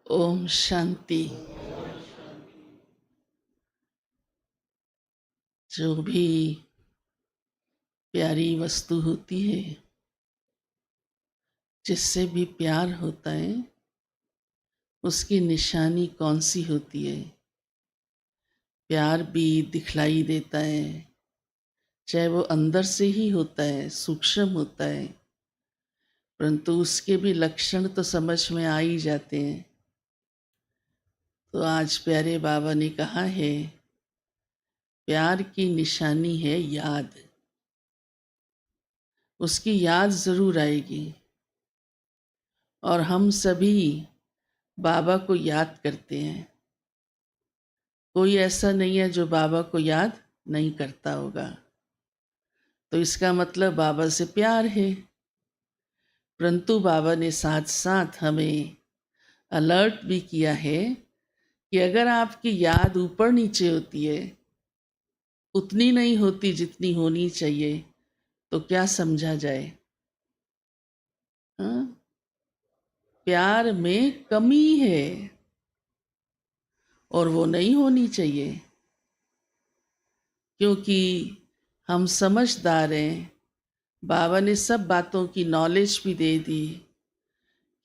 ओम शांति। जो भी प्यारी वस्तु होती है, जिससे भी प्यार होता है, उसकी निशानी कौन सी होती है? प्यार भी दिखलाई देता है, चाहे वो अंदर से ही होता है, सूक्ष्म होता है, परंतु उसके भी लक्षण तो समझ में आ ही जाते हैं। तो आज प्यारे बाबा ने कहा है, प्यार की निशानी है याद। उसकी याद जरूर आएगी और हम सभी बाबा को याद करते हैं। कोई ऐसा नहीं है जो बाबा को याद नहीं करता होगा। तो इसका मतलब बाबा से प्यार है। परंतु बाबा ने साथ साथ हमें अलर्ट भी किया है कि अगर आपकी याद ऊपर नीचे होती है, उतनी नहीं होती जितनी होनी चाहिए, तो क्या समझा जाए? हाँ? प्यार में कमी है और वो नहीं होनी चाहिए, क्योंकि हम समझदार हैं। बाबा ने सब बातों की नॉलेज भी दे दी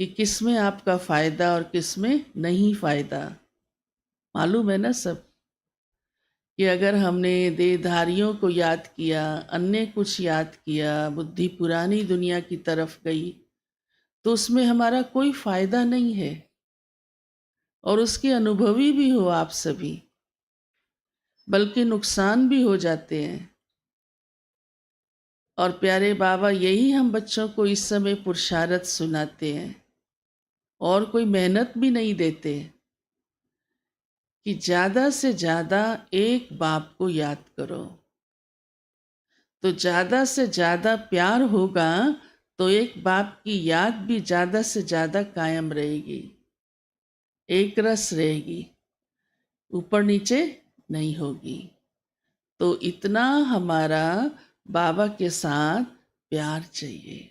कि किस में आपका फ़ायदा और किस में नहीं फ़ायदा। मालूम है ना सब, कि अगर हमने देहधारियों को याद किया, अन्य कुछ याद किया, बुद्धि पुरानी दुनिया की तरफ गई, तो उसमें हमारा कोई फ़ायदा नहीं है और उसके अनुभवी भी हो आप सभी, बल्कि नुकसान भी हो जाते हैं। और प्यारे बाबा यही हम बच्चों को इस समय पुरुषारत सुनाते हैं और कोई मेहनत भी नहीं देते कि ज़्यादा से ज़्यादा एक बाप को याद करो। तो ज़्यादा से ज़्यादा प्यार होगा तो एक बाप की याद भी ज़्यादा से ज़्यादा कायम रहेगी, एक रस रहेगी, ऊपर नीचे नहीं होगी। तो इतना हमारा बाबा के साथ प्यार चाहिए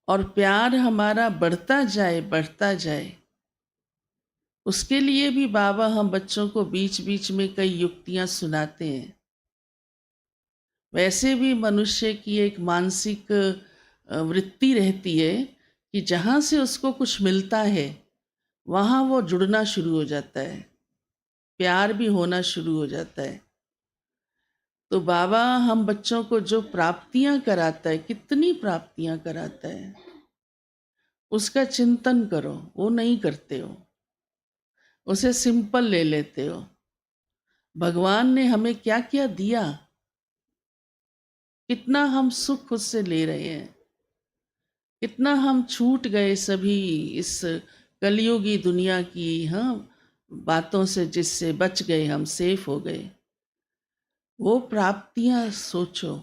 और प्यार हमारा बढ़ता जाए, बढ़ता जाए। उसके लिए भी बाबा हम बच्चों को बीच बीच में कई युक्तियां सुनाते हैं। वैसे भी मनुष्य की एक मानसिक वृत्ति रहती है कि जहाँ से उसको कुछ मिलता है वहाँ वो जुड़ना शुरू हो जाता है, प्यार भी होना शुरू हो जाता है। तो बाबा हम बच्चों को जो प्राप्तियां कराता है, कितनी प्राप्तियां कराता है, उसका चिंतन करो। वो नहीं करते हो, उसे सिंपल ले लेते हो। भगवान ने हमें क्या क्या दिया, कितना हम सुख उससे ले रहे हैं, कितना हम छूट गए सभी इस कलयुगी दुनिया की बातों से, जिससे बच गए, हम सेफ हो गए। वो प्राप्तियां सोचो,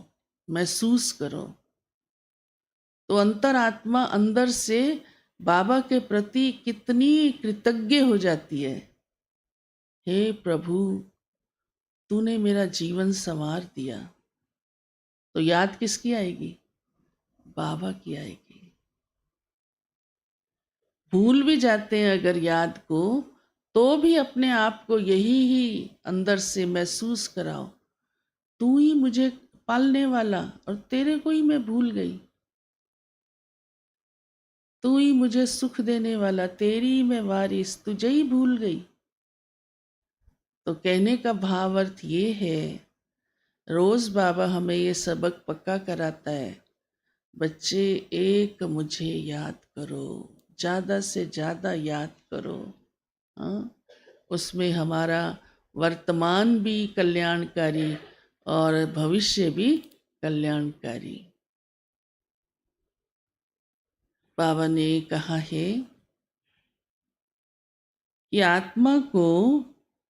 महसूस करो, तो अंतरात्मा अंदर से बाबा के प्रति कितनी कृतज्ञ हो जाती है। हे प्रभु, तूने मेरा जीवन संवार दिया। तो याद किसकी आएगी? बाबा की आएगी। भूल भी जाते हैं अगर याद को, तो भी अपने आप को यही ही अंदर से महसूस कराओ, तू ही मुझे पालने वाला और तेरे को ही मैं भूल गई, तू ही मुझे सुख देने वाला, तेरी ही मैं वारिस, तुझे ही भूल गई। तो कहने का भाव अर्थ ये है, रोज बाबा हमें ये सबक पक्का कराता है, बच्चे एक मुझे याद करो, ज़्यादा से ज़्यादा याद करो। हाँ, उसमें हमारा वर्तमान भी कल्याणकारी और भविष्य भी कल्याणकारी। बाबा ने कहा है कि आत्मा को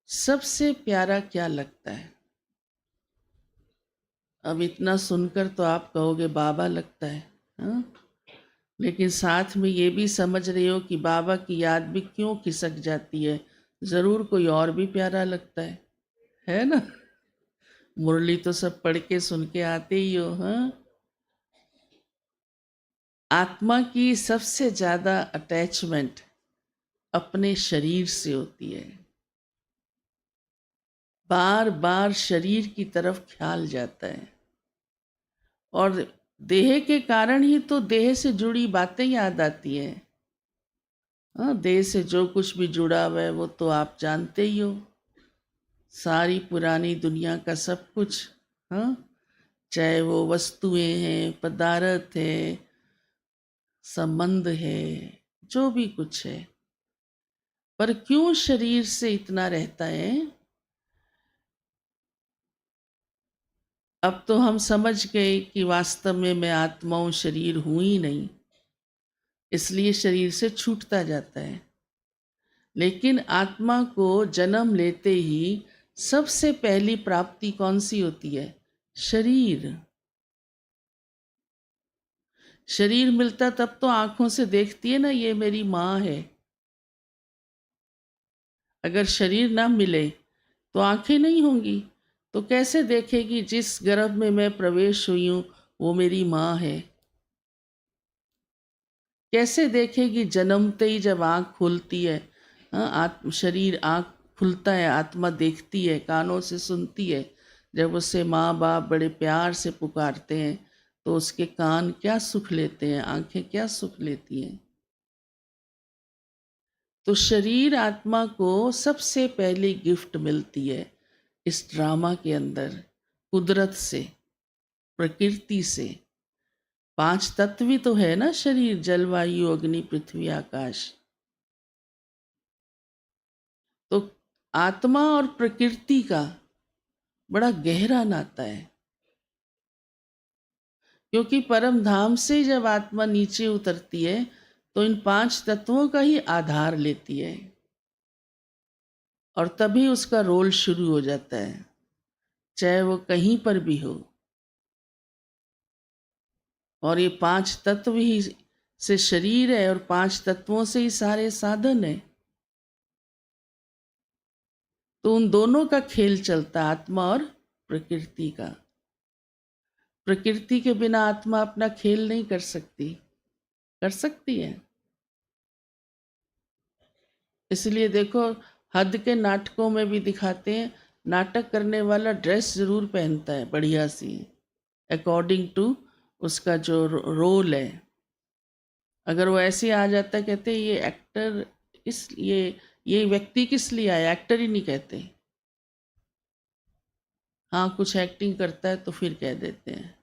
सबसे प्यारा क्या लगता है? अब इतना सुनकर तो आप कहोगे बाबा लगता है, हाँ? लेकिन साथ में ये भी समझ रहे हो कि बाबा की याद भी क्यों खिसक जाती है, ज़रूर कोई और भी प्यारा लगता है ना? मुरली तो सब पढ़ के सुन के आते ही हो, हाँ? आत्मा की सबसे ज़्यादा अटैचमेंट अपने शरीर से होती है। बार बार शरीर की तरफ ख्याल जाता है, और देह के कारण ही तो देह से जुड़ी बातें याद आती हैं। हाँ, देह से जो कुछ भी जुड़ा हुआ है वो तो आप जानते ही हो, सारी पुरानी दुनिया का सब कुछ। हाँ, चाहे वो वस्तुएं हैं, पदार्थ है, संबंध है, जो भी कुछ है। पर क्यों शरीर से इतना रहता है? अब तो हम समझ गए कि वास्तव में मैं आत्मा हूं, शरीर हूं ही नहीं, इसलिए शरीर से छूटता जाता है। लेकिन आत्मा को जन्म लेते ही सबसे पहली प्राप्ति कौन सी होती है? शरीर। शरीर मिलता तब तो आंखों से देखती है ना, ये मेरी माँ है। अगर शरीर ना मिले तो आंखें नहीं होंगी, तो कैसे देखेगी जिस गर्भ में मैं प्रवेश हुई हूँ वो मेरी माँ है? कैसे देखेगी जन्मते ही जब आँख खुलती है? हाँ, आत्म शरीर आँख खुलता है, आत्मा देखती है, कानों से सुनती है। जब उसे माँ बाप बड़े प्यार से पुकारते हैं तो उसके कान क्या सुख लेते हैं, आंखें क्या सुख लेती हैं। तो शरीर आत्मा को सबसे पहली गिफ्ट मिलती है इस ड्रामा के अंदर, कुदरत से, प्रकृति से। पांच तत्व ही तो है ना शरीर, जल वायु अग्नि पृथ्वी आकाश। तो आत्मा और प्रकृति का बड़ा गहरा नाता है, क्योंकि परम धाम से जब आत्मा नीचे उतरती है तो इन पांच तत्वों का ही आधार लेती है, और तभी उसका रोल शुरू हो जाता है, चाहे वो कहीं पर भी हो। और ये पांच तत्व ही से शरीर है, और पांच तत्वों से ही सारे साधन है। तो उन दोनों का खेल चलता है, आत्मा और प्रकृति का। प्रकृति के बिना आत्मा अपना खेल नहीं कर सकती, कर सकती है? इसलिए देखो, हद के नाटकों में भी दिखाते हैं, नाटक करने वाला ड्रेस जरूर पहनता है बढ़िया सी, अकॉर्डिंग टू उसका जो रोल है। अगर वो ऐसे आ जाता, कहते ये एक्टर, इस ये व्यक्ति किस लिए आया, एक्टर ही नहीं कहते। हाँ, कुछ एक्टिंग करता है तो फिर कह देते हैं।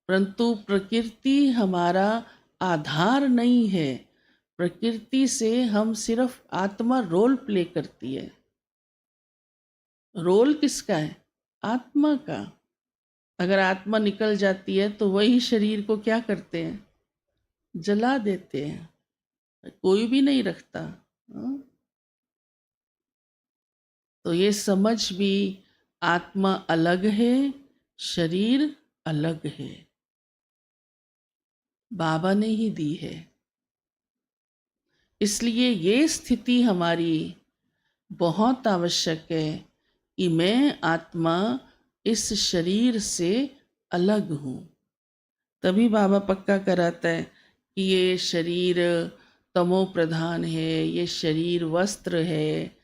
परंतु प्रकृति हमारा आधार नहीं है। प्रकृति से हम सिर्फ आत्मा रोल प्ले करती है। रोल किसका है? आत्मा का। अगर आत्मा निकल जाती है तो वही शरीर को क्या करते हैं? जला देते हैं, कोई भी नहीं रखता। हाँ? तो ये समझ भी, आत्मा अलग है, शरीर अलग है, बाबा ने ही दी है। इसलिए ये स्थिति हमारी बहुत आवश्यक है कि मैं आत्मा इस शरीर से अलग हूँ। तभी बाबा पक्का कराता है कि ये शरीर तमो प्रधान है, ये शरीर वस्त्र है।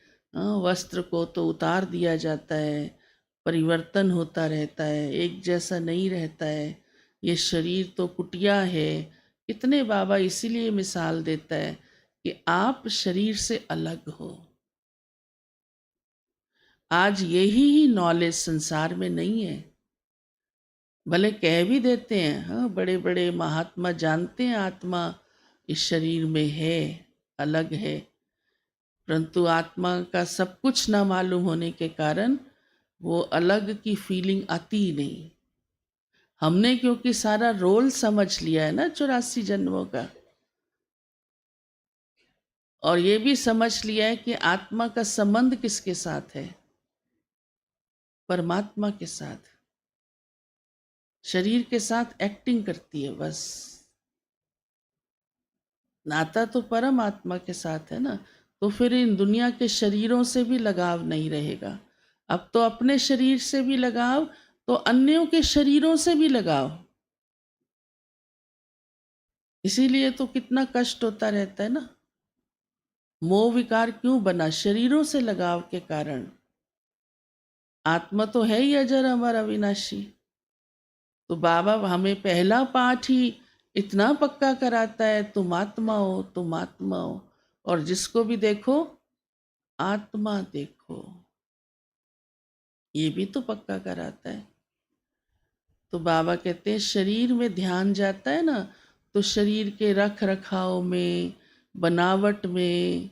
वस्त्र को तो उतार दिया जाता है, परिवर्तन होता रहता है, एक जैसा नहीं रहता है। ये शरीर तो कुटिया है। इतने बाबा इसीलिए मिसाल देता है कि आप शरीर से अलग हो। आज यही ही नॉलेज संसार में नहीं है। भले कह भी देते हैं, हाँ, बड़े बड़े महात्मा जानते हैं आत्मा इस शरीर में है, अलग है, परंतु आत्मा का सब कुछ ना मालूम होने के कारण वो अलग की फीलिंग आती ही नहीं। हमने क्योंकि सारा रोल समझ लिया है ना 84 जन्मों का, और ये भी समझ लिया है कि आत्मा का संबंध किसके साथ है? परमात्मा के साथ। शरीर के साथ एक्टिंग करती है बस। नाता तो परमात्मा के साथ है ना। तो फिर इन दुनिया के शरीरों से भी लगाव नहीं रहेगा। अब तो अपने शरीर से भी लगाव, तो अन्यों के शरीरों से भी लगाव। इसीलिए तो कितना कष्ट होता रहता है ना। मोह विकार क्यों बना? शरीरों से लगाव के कारण। आत्मा तो है ही अजर अमर अविनाशी। तो बाबा हमें पहला पाठ ही इतना पक्का कराता है, तुम आत्मा हो, तुम आत्मा हो, और जिसको भी देखो आत्मा देखो। ये भी तो पक्का कराता है। तो बाबा कहते हैं शरीर में ध्यान जाता है ना, तो शरीर के रख रखाव में, बनावट में,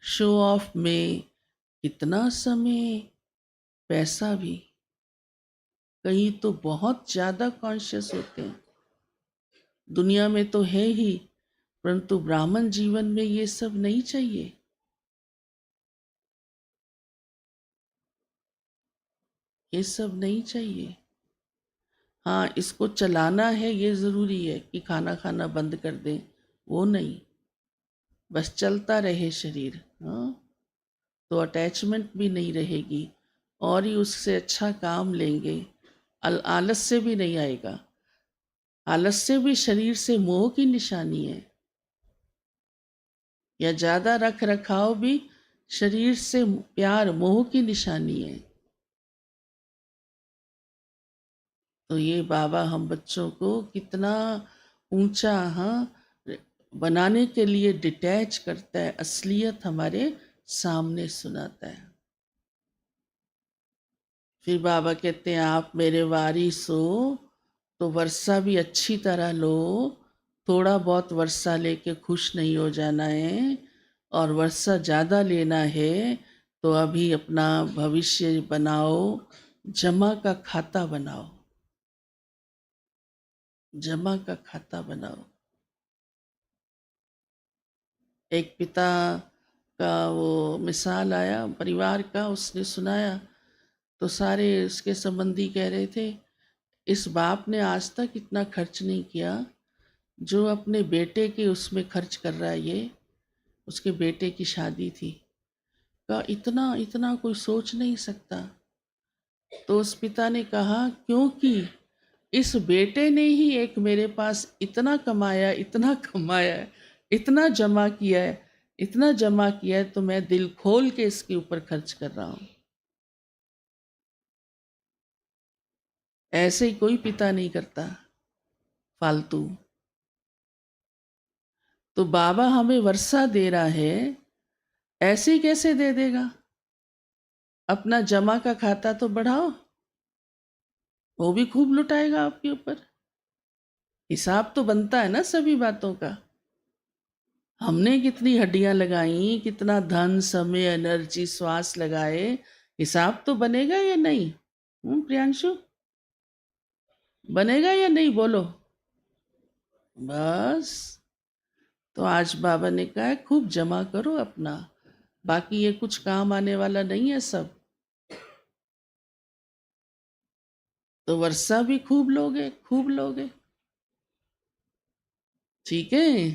शो ऑफ में कितना समय, पैसा भी, कहीं तो बहुत ज़्यादा कॉन्शियस होते हैं। दुनिया में तो है ही, परंतु ब्राह्मण जीवन में ये सब नहीं चाहिए। ये सब नहीं चाहिए। हाँ, इसको चलाना है, ये ज़रूरी है कि खाना खाना बंद कर दें, वो नहीं। बस चलता रहे शरीर, हाँ, तो अटैचमेंट भी नहीं रहेगी, और ही उससे अच्छा काम लेंगे। आलस्य भी नहीं आएगा। आलस्य भी शरीर से मोह की निशानी है, या ज़्यादा रख रखाव भी शरीर से प्यार मोह की निशानी है। तो ये बाबा हम बच्चों को कितना ऊंचा, हाँ, बनाने के लिए डिटैच करता है, असलियत हमारे सामने सुनाता है। फिर बाबा कहते हैं आप मेरे वारिस हो तो वर्षा भी अच्छी तरह लो। थोड़ा बहुत वर्षा लेके खुश नहीं हो जाना है, और वर्षा ज़्यादा लेना है तो अभी अपना भविष्य बनाओ, जमा का खाता बनाओ, जमा का खाता बनाओ। एक पिता का वो मिसाल आया परिवार का, उसने सुनाया, तो सारे उसके संबंधी कह रहे थे इस बाप ने आज तक इतना खर्च नहीं किया जो अपने बेटे के उसमें खर्च कर रहा है। ये उसके बेटे की शादी थी, का इतना इतना कोई सोच नहीं सकता। तो उस पिता ने कहा क्योंकि इस बेटे ने ही एक मेरे पास इतना कमाया, इतना कमाया है, इतना जमा किया है, इतना जमा किया है, तो मैं दिल खोल के इसके ऊपर खर्च कर रहा हूँ। ऐसे ही कोई पिता नहीं करता फालतू। तो बाबा हमें वर्षा दे रहा है, ऐसे ही कैसे दे देगा? अपना जमा का खाता तो बढ़ाओ, वो भी खूब लुटाएगा आपके ऊपर। हिसाब तो बनता है ना सभी बातों का। हमने कितनी हड्डियां लगाई, कितना धन, समय, एनर्जी, श्वास लगाए, हिसाब तो बनेगा या नहीं? प्रियांशु, बनेगा या नहीं बोलो? बस, तो आज बाबा ने कहा है खूब जमा करो अपना, बाकी ये कुछ काम आने वाला नहीं है सब। तो वर्षा भी खूब लोगे, खूब लोगे। ठीक है।